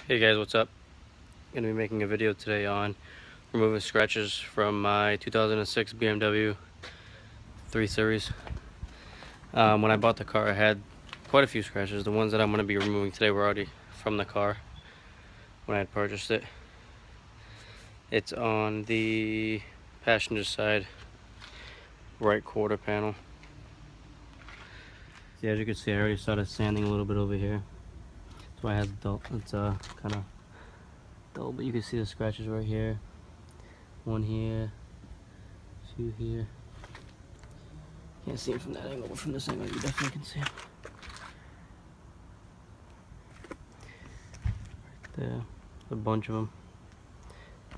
Hey guys, what's up? Gonna be making a video today on removing scratches from my 2006 BMW 3 Series. When I bought the car, I had quite a few scratches. The ones that I'm gonna be removing today were already from the car when I had purchased it. It's on the passenger side right quarter panel. See, as you can see, I already started sanding a little bit over here. That's why it has dull. It's kind of dull, but you can see the scratches right here. One here, two here. Can't see it from that angle, but from this angle you definitely can see it. Right there, a bunch of them.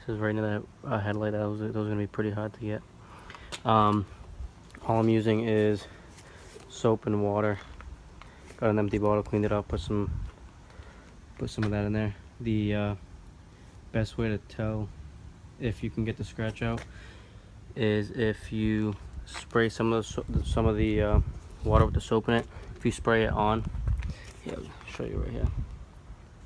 This is right near that headlight. Those are gonna be pretty hard to get. All I'm using is soap and water. Got an empty bottle, cleaned it up, put some of that in there. The best way to tell if you can get the scratch out is if you spray some of the water with the soap in it. If you spray it on, yeah, I'll show you right here.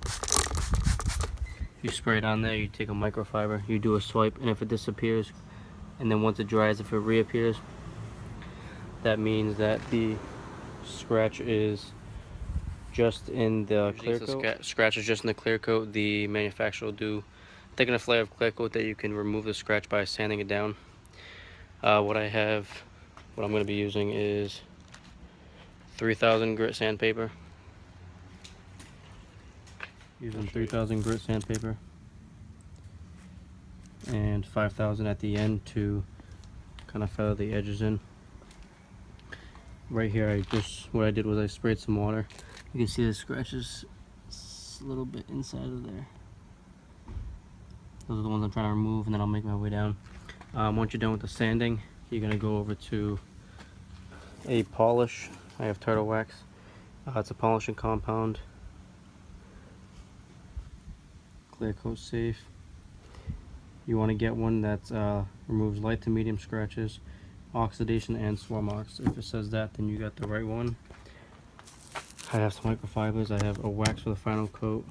If you spray it on there, you take a microfiber, you do a swipe, and if it disappears, and then once it dries, if it reappears, that means that the scratch is just in the clear coat. Scratch is just in the clear coat. The manufacturer will do thick enough layer of clear coat that you can remove the scratch by sanding it down. What I'm going to be using is 3000 grit sandpaper. Using 3000 grit sandpaper and 5000 at the end to kind of feather the edges in. Right here, what I did was I sprayed some water. You can see the scratches a little bit inside of there. Those are the ones I'm trying to remove, and then I'll make my way down. Once you're done with the sanding, you're gonna go over to a polish. I have Turtle Wax. It's a polishing compound. Clear coat safe. You want to get one that removes light to medium scratches, oxidation, and swirl marks. If it says that, then you got the right one. I have some microfibers. I have a wax for the final coat,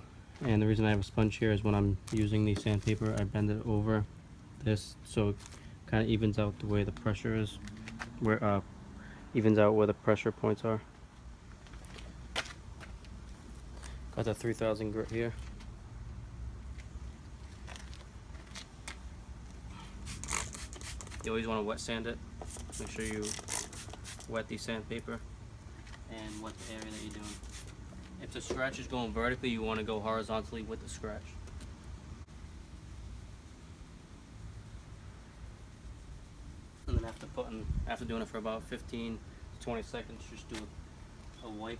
and the reason I have a sponge here is when I'm using the sandpaper, I bend it over this so it kind of evens out the way the pressure is, evens out where the pressure points are. Got the 3000 grit here. You always want to wet sand it. Make sure you wet the sandpaper and wet the area that you're doing. If the scratch is going vertically, you want to go horizontally with the scratch. And then after doing it for about 15 to 20 seconds, just do a wipe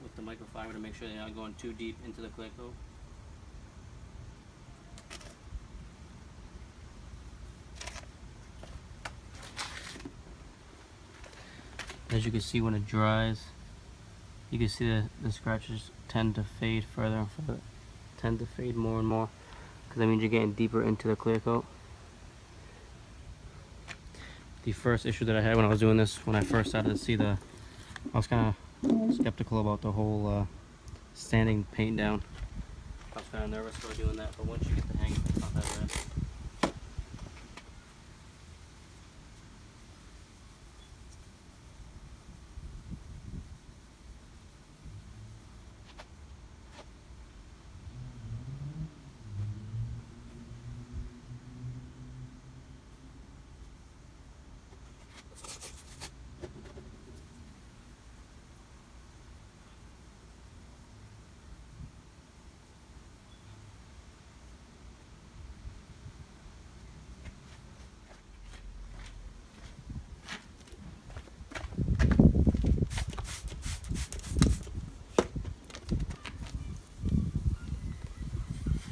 with the microfiber to make sure you're not going too deep into the clear coat. As you can see, when it dries, you can see the scratches tend to fade further and further, tend to fade more and more, because that means you're getting deeper into the clear coat. The first issue that I had when I was doing this, when I first started to see I was kind of skeptical about the whole sanding paint down. I was kind of nervous about doing that, but once you get the hang of it, it's not that bad.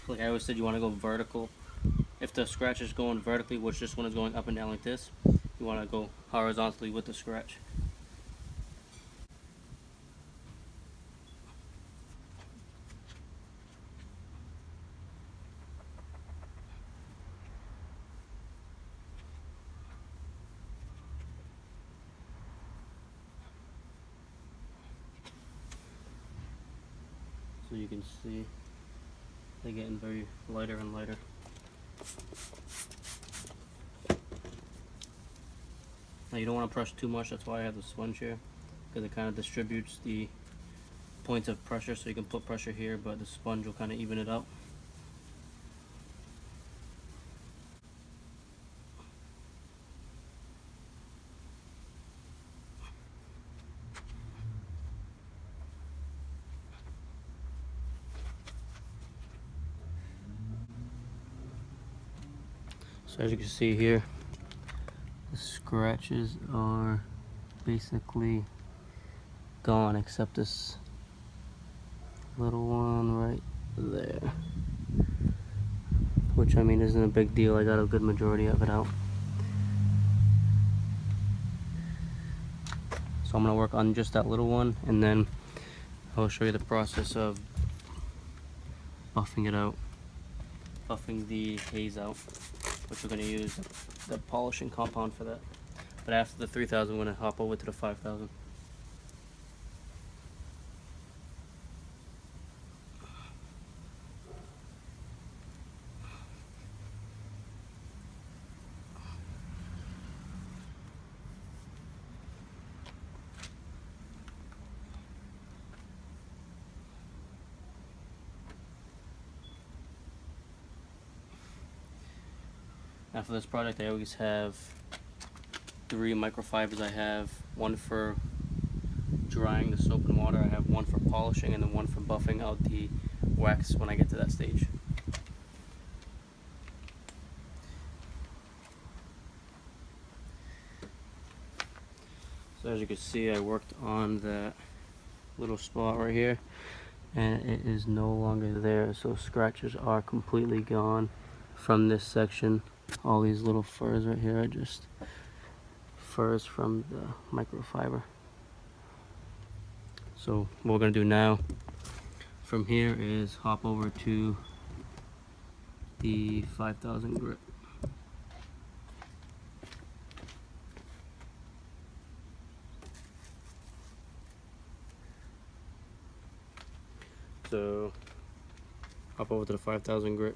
Like I always said, you want to go vertical. If the scratch is going vertically, which this one is going up and down like this, you want to go horizontally with the scratch. So you can see They're getting very lighter and lighter. Now you don't want to press too much, that's why I have the sponge here, because it kind of distributes the points of pressure, so you can put pressure here, but the sponge will kind of even it out. So as you can see here, the scratches are basically gone except this little one right there, which I mean isn't a big deal. I got a good majority of it out. So I'm going to work on just that little one, and then I'll show you the process of buffing it out, buffing the haze out, which we're going to use the polishing compound for that. But after the 3000, we're going to hop over to the 5000. Now for this project, I always have 3 microfibers. I have one for drying the soap and water, I have one for polishing, and then one for buffing out the wax when I get to that stage. So as you can see, I worked on that little spot right here, and it is no longer there, so scratches are completely gone from this section. All these little furs right here are just furs from the microfiber. So what we're going to do now from here is hop over to the 5000 grit. So hop over to the 5000 grit.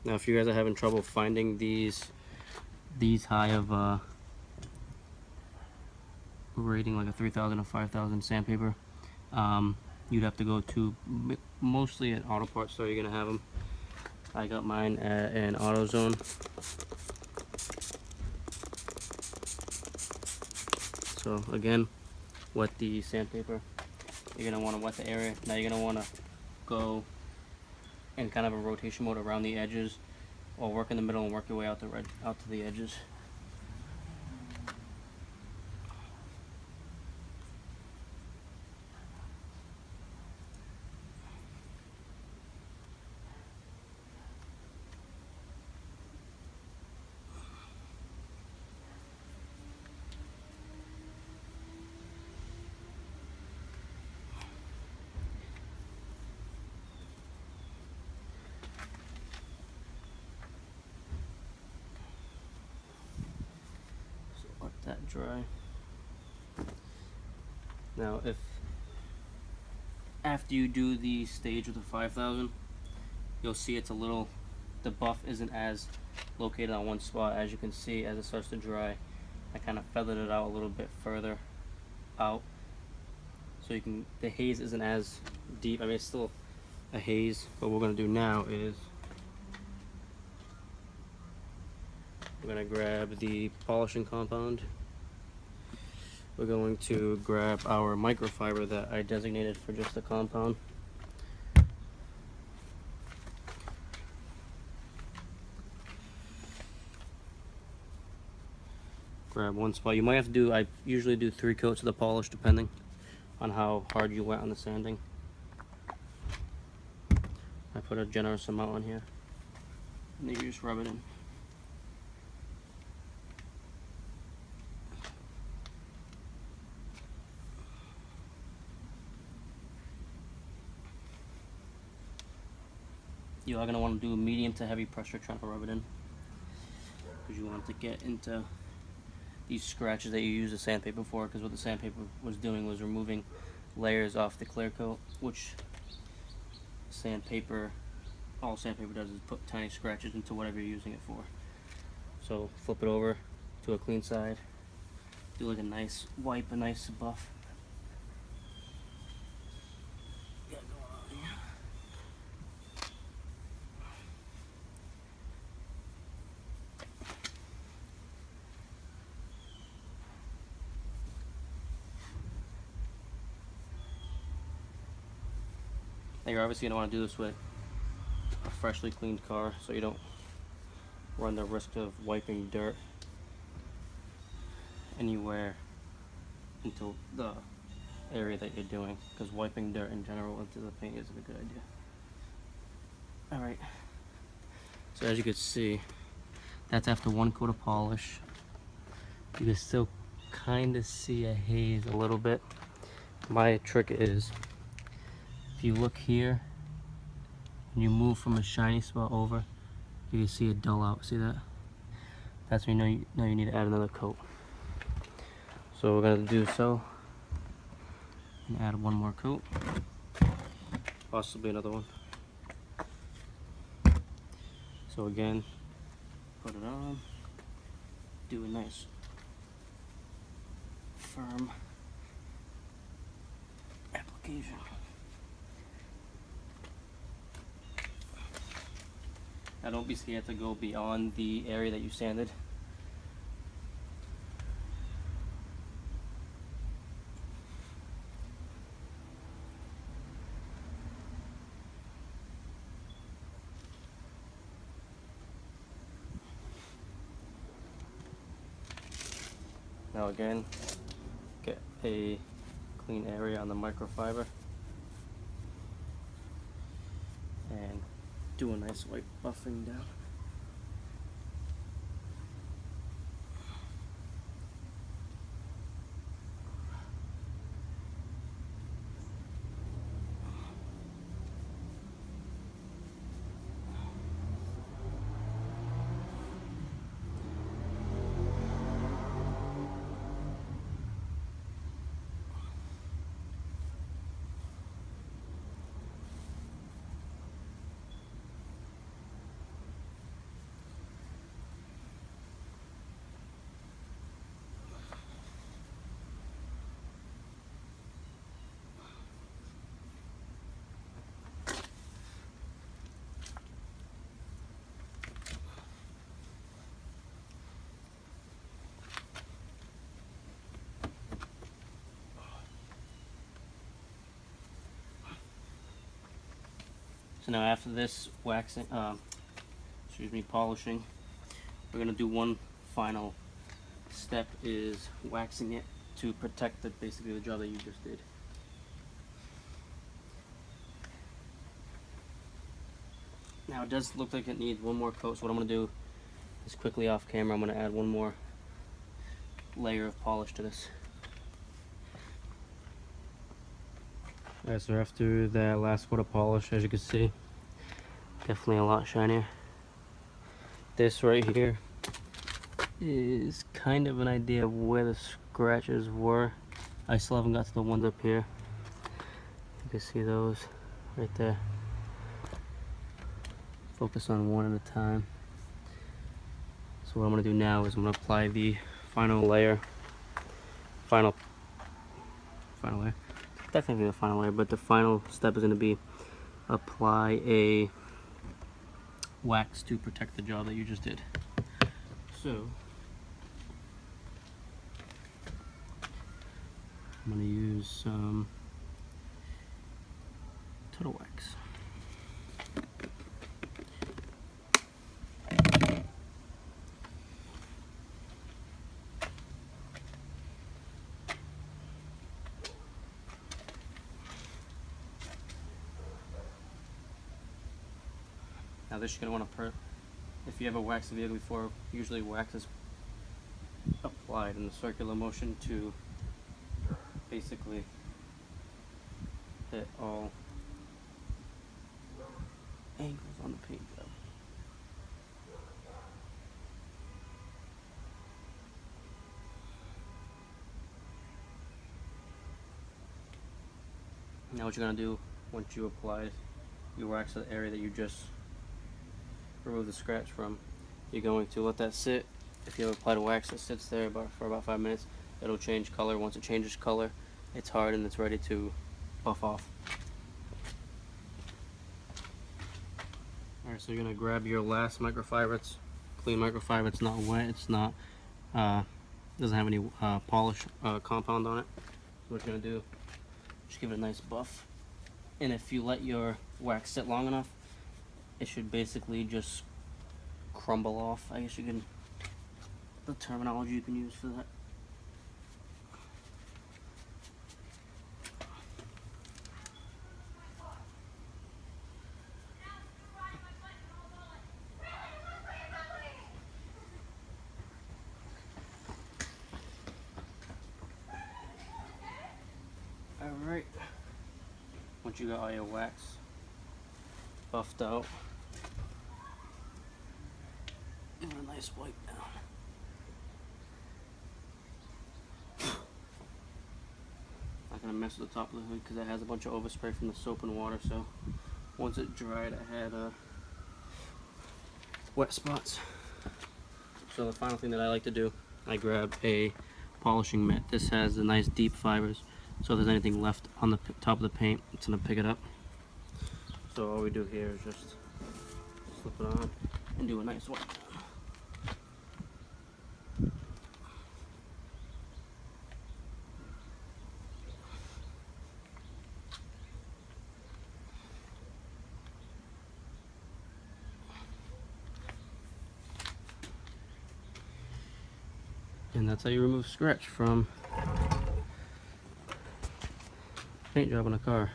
Now if you guys are having trouble finding these high of rating, like a 3000 or 5000 sandpaper, you'd have to go to mostly an auto parts store. You're gonna have them. I got mine at an AutoZone. So again, wet the sandpaper. You're gonna want to wet the area. Now you're gonna want to go in kind of a rotation mode around the edges, or work in the middle and work your way out to the edges. Let that dry. Now if after you do the stage with the 5000, you'll see it's a little, the buff isn't as located on one spot. As you can see, as it starts to dry, I kind of feathered it out a little bit further out, so you can, the haze isn't as deep. I mean, it's still a haze, but what we're going to do now is we're going to grab the polishing compound. We're going to grab our microfiber that I designated for just the compound. Grab one spot. You might have to do, I usually do 3 coats of the polish depending on how hard you wet on the sanding. I put a generous amount on here, and then you just rub it in. You are going to want to do a medium to heavy pressure trying to rub it in, because you want to get into these scratches that you use the sandpaper for, because what the sandpaper was doing was removing layers off the clear coat, which sandpaper all sandpaper does is put tiny scratches into whatever you're using it for. So flip it over to a clean side, do like a nice wipe, a nice buff. Now you're obviously going to want to do this with a freshly cleaned car so you don't run the risk of wiping dirt anywhere into the area that you're doing, because wiping dirt in general into the paint isn't a good idea. Alright, so as you can see, that's after one coat of polish. You can still kind of see a haze a little bit. My trick is, if you look here, when you move from a shiny spot over, you can see it dull out. See that? That's when you know you need to add another coat. So we're gonna do so, and add one more coat, possibly another one. So again, put it on, do a nice firm application. Now don't be scared to go beyond the area that you sanded. Now again, get a clean area on the microfiber and do a nice white buffing down. So now after this waxing, polishing, we're gonna do one final step, is waxing it to protect basically the job that you just did. Now it does look like it needs one more coat, so what I'm gonna do is quickly off camera, I'm gonna add one more layer of polish to this. Alright, so after that last coat of polish, as you can see, definitely a lot shinier. This right here is kind of an idea of where the scratches were. I still haven't got to the ones up here. You can see those right there. Focus on one at a time. So what I'm going to do now is I'm going to apply the final layer. Final layer. Technically the final layer, but the final step is going to be apply a wax to protect the job that you just did. So I'm going to use some Turtle Wax. Now this you're going to want to, if you ever waxed a vehicle before, usually wax is applied in a circular motion to basically hit all angles on the paint job. Now what you're going to do, once you apply your wax to the area that you just remove the scratch from, you're going to let that sit. If you apply the wax, it sits there for about 5 minutes. It'll change color. Once it changes color, it's hard and it's ready to buff off. Alright, so you're going to grab your last microfiber. It's clean microfiber. It's not wet. It's not doesn't have any polish compound on it. So what you're going to do, just give it a nice buff. And if you let your wax sit long enough, it should basically just crumble off. I guess you can, the terminology you can use for that. Alright, once you got all your wax buffed out, give it a nice wipe down. Not gonna mess with the top of the hood because it has a bunch of overspray from the soap and water, so once it dried I had wet spots. So the final thing that I like to do, I grab a polishing mitt. This has the nice deep fibers, so if there's anything left on the top of the paint, it's gonna pick it up. So all we do here is just slip it on and do a nice wipe down. And that's how you remove scratch from paint job on a car.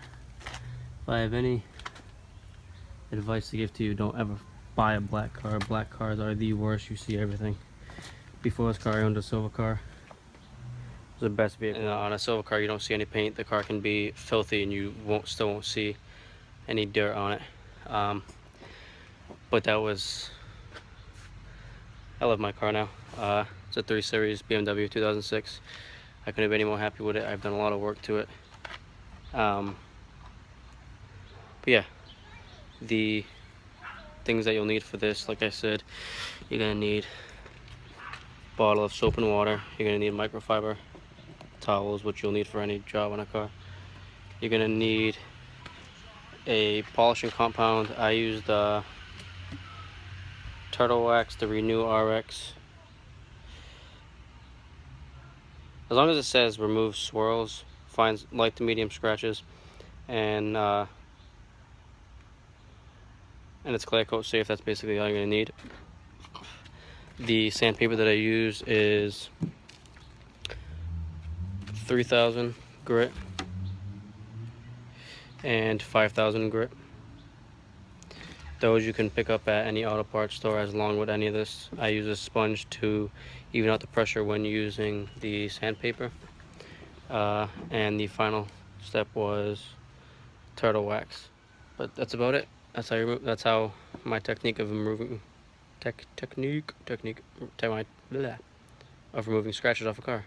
If I have any advice to give to you, don't ever buy a black car. Black cars are the worst. You see everything. Before this car, I owned a silver car. It was the best vehicle. And on a silver car, you don't see any paint. The car can be filthy, and you still won't see any dirt on it. But that was, I love my car now. It's a 3 Series BMW 2006. I couldn't be any more happy with it. I've done a lot of work to it. But yeah, the things that you'll need for this, like I said, you're gonna need a bottle of soap and water. You're gonna need microfiber towels, which you'll need for any job on a car. You're gonna need a polishing compound. I used Turtle Wax, the Renew RX. As long as it says remove swirls, finds light to medium scratches, and it's clear coat safe. That's basically all you're gonna need. The sandpaper that I use is 3000 grit and 5000 grit. Those you can pick up at any auto parts store as along with any of this. I use a sponge to even out the pressure when using the sandpaper. And the final step was turtle wax. But that's about it. That's how my technique of removing of removing scratches off a car.